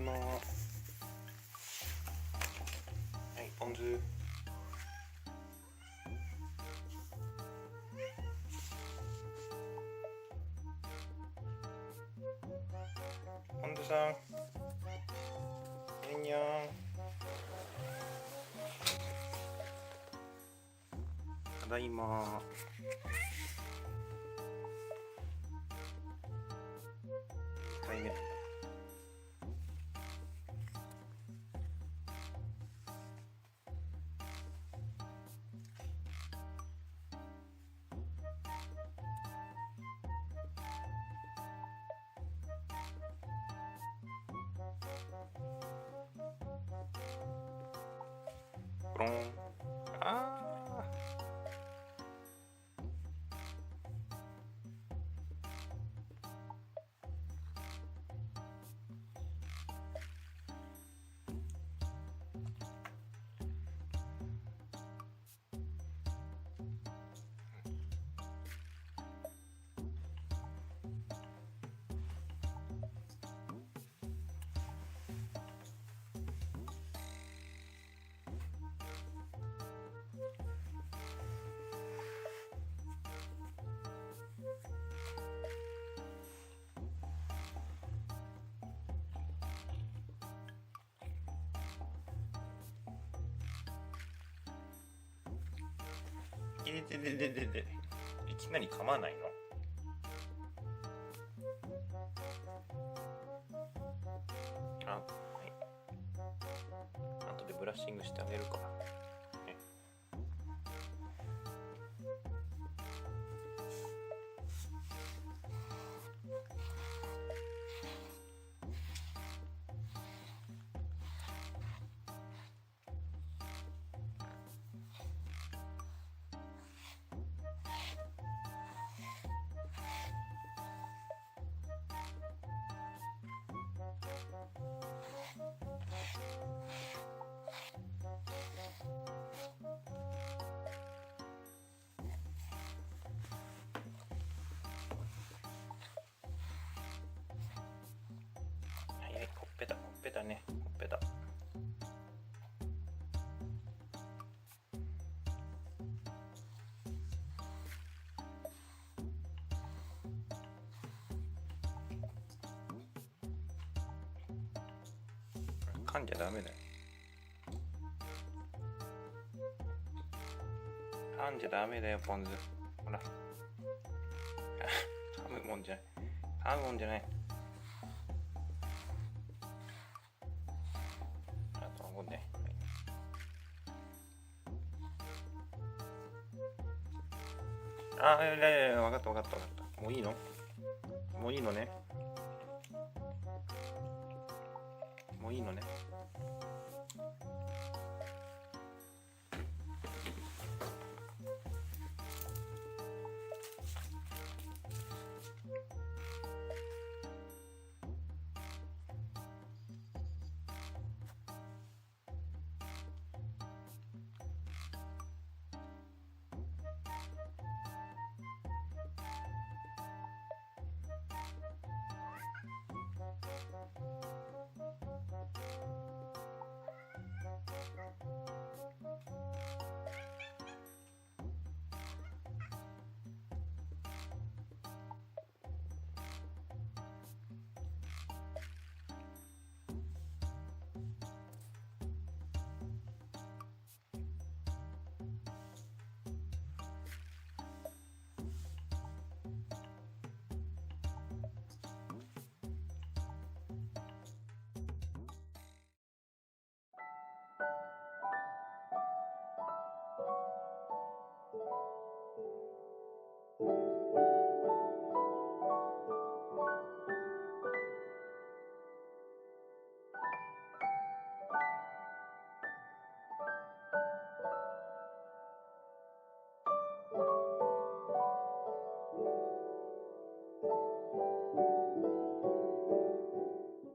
まはい、ポン酢ポン酢さんにゃんにゃんただいま2回目コロンあでいきなり噛まないのあ、はい、後でブラッシングしてあげるからね。ほっぺたほっぺたね、ほっぺた噛んじゃダメだよ、噛んじゃダメだよポン酢、ほら噛むもんじゃない、噛むもんじゃない、あとはもうね、あ、いやいや、分かった分かった分かった、もういいの、もういいのね、もういいのね。